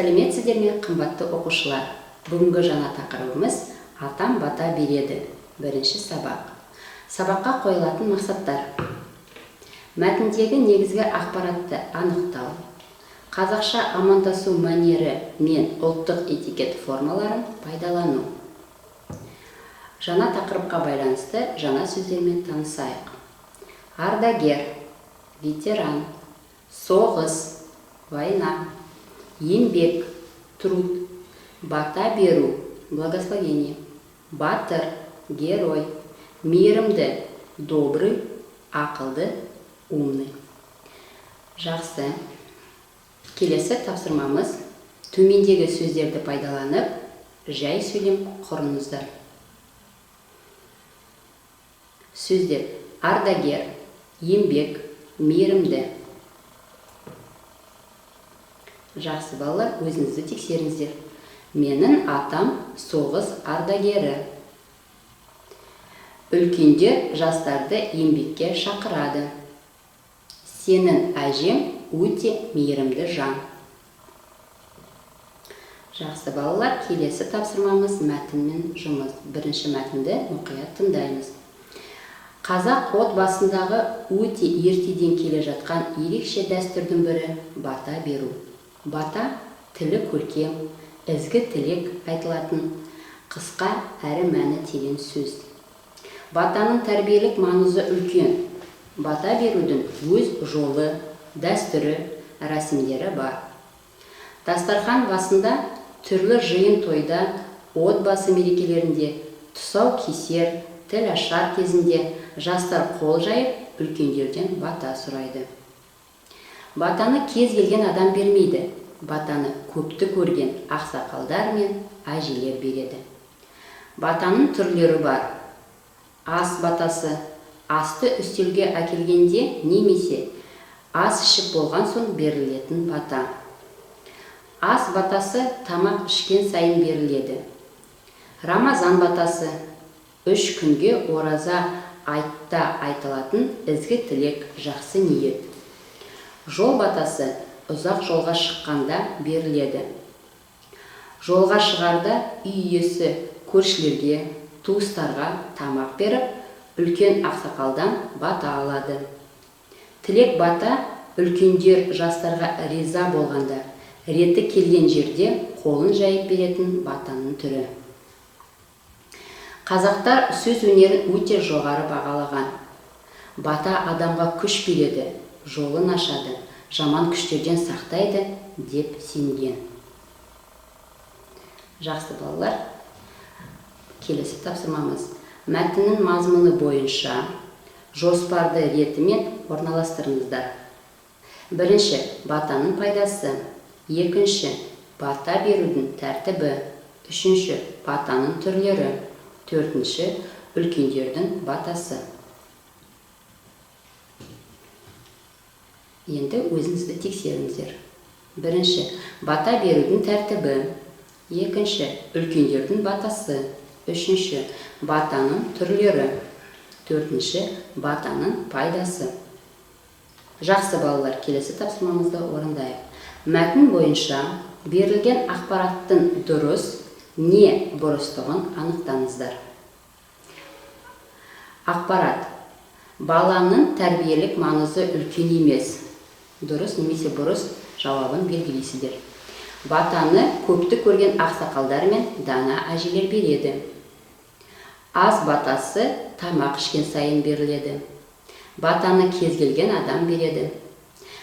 Сәлеметсіздер ме, қымбатты оқушылар? Бүгінгі жаңа тақырыбымыз атам бата береді. Бірінші сабақ. Сабаққа қойылатын мақсаттар. Мәтіндегі негізгі ақпаратты анықтау. Қазақша амандасу мәнері мен ұлттық этикет формаларын пайдалану. Жаңа тақырыпқа байланысты жаңа сөздермен танысайық. Ардагер, ветеран, соғыс, война, еңбек, труд, бата беру, благословение, батыр, герой, мейірімді, добрый, ақылды, умный. Жақсы. Келесі тапсырмамыз төмендегі сөздерді пайдаланып, жай сөйлем құрыңыздар. Сөздер: ардагер, еңбек, мейірімді. Жақсы балалар, өзіңізді тексеріңіздер. Менің атам соғыс ардагері. Үлкендер жастарды еңбекке шақырады. Сенің әжең өте мейірімді жан. Жақсы балалар, келесі тапсырмамыз мәтінмен жұмыс. Бірінші мәтінді мұқият тыңдаймыз. Қазақ отбасындағы өте ертеден келе жатқан ерекше дәстүрдің бірі бата беру. Бата тілі көркем, ізгі тілек айтылатын қысқа әрі мәні терең сөз. Батаның тәрбиелік маңызы үлкен. Бата берудің өз жолы, дәстүрі, рәсімдері бар. Дастархан басында, түрлі жиын тойда, отбасы мерекелерінде, тұсау кесер, тіл ашар кезінде жастар қол жайып, үлкендерден бата сұрайды. Батаны кез келген адам бермейді. Батаны көпті көрген ақсақалдар мен әжелер береді. Батаның түрлері бар. Ас батасы, асты үстелге әкелгенде немесе ас ішіп болған соң берілетін бата. Ас батасы тамақ ішкен сайын беріледі. Рамазан батасы, 3 күнге ораза айтта айтылатын ізгі тілек, жақсы ниет. Жол батасы ұзақ жолға шыққанда беріледі. Жолға шығарда үй иесі көршілерге, туыстарға тамақ беріп, үлкен ақсақалдан бата алады. Тілек бата үлкендер жастарға риза болғанда, реті келген жерде қолын жайып беретін батаның түрі. Қазақтар сөз өнерін өте жоғары бағалаған. Бата адамға күш береді, жолын ашады, жаман күштерден сақтайды деп сенген. Жақсы балалар, келесі тапсырмамыз. Мәтіннің мазмұны бойынша жоспарды ретімен орналастырыңыздар. Бірінші, батаның пайдасы. Екінші, бата берудің тәртібі. Үшінші, батаның түрлері. Төртінші, үлкендердің батасы. Енді өзіңізді тексеріңіздер. Бірінші, бата берудің тәртібі. Екінші, үлкендердің батасы. Үшінші, батаның түрлері. Төртінші, батаның пайдасы. Жақсы балалар, келесі тапсырмамызды орындайық. Мәтін бойынша берілген ақпараттың дұрыс не бұрыстығын анықтаңыздар. Ақпарат. Баланың тәрбиелік маңызы үлкен емес. Дұрыс немесе бұрыс жауабын белгілейсіздер. Батаны көпті көрген ақсақалдар мен дана әжелер береді. Ас батасы тамақ ішкен сайын беріледі. Батаны кез келген адам береді.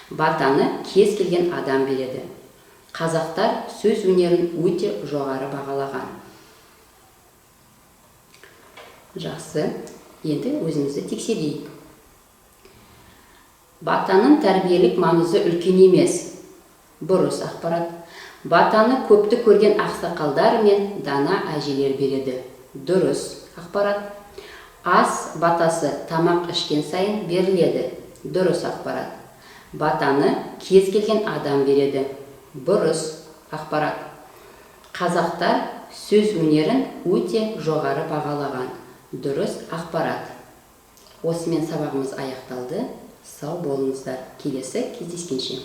Батаны кез келген адам береді. Қазақтар сөз өнерін өте жоғары бағалаған. Жақсы, енді өзіңізді тексерейік. Батаның тәрбиелік маңызы үлкен емес. Бұрыс ақпарат. Батаны көпті көрген ақсақалдар мен дана әжелер береді. Дұрыс ақпарат. Ас батасы тамақ ішкен сайын беріледі. Дұрыс ақпарат. Батаны кез келген адам береді. Бұрыс ақпарат. Қазақтар сөз өнерін өте жоғары бағалаған. Дұрыс ақпарат. Осымен сабағымыз аяқталды. Сау болыңыздар. Келесі кездескенше.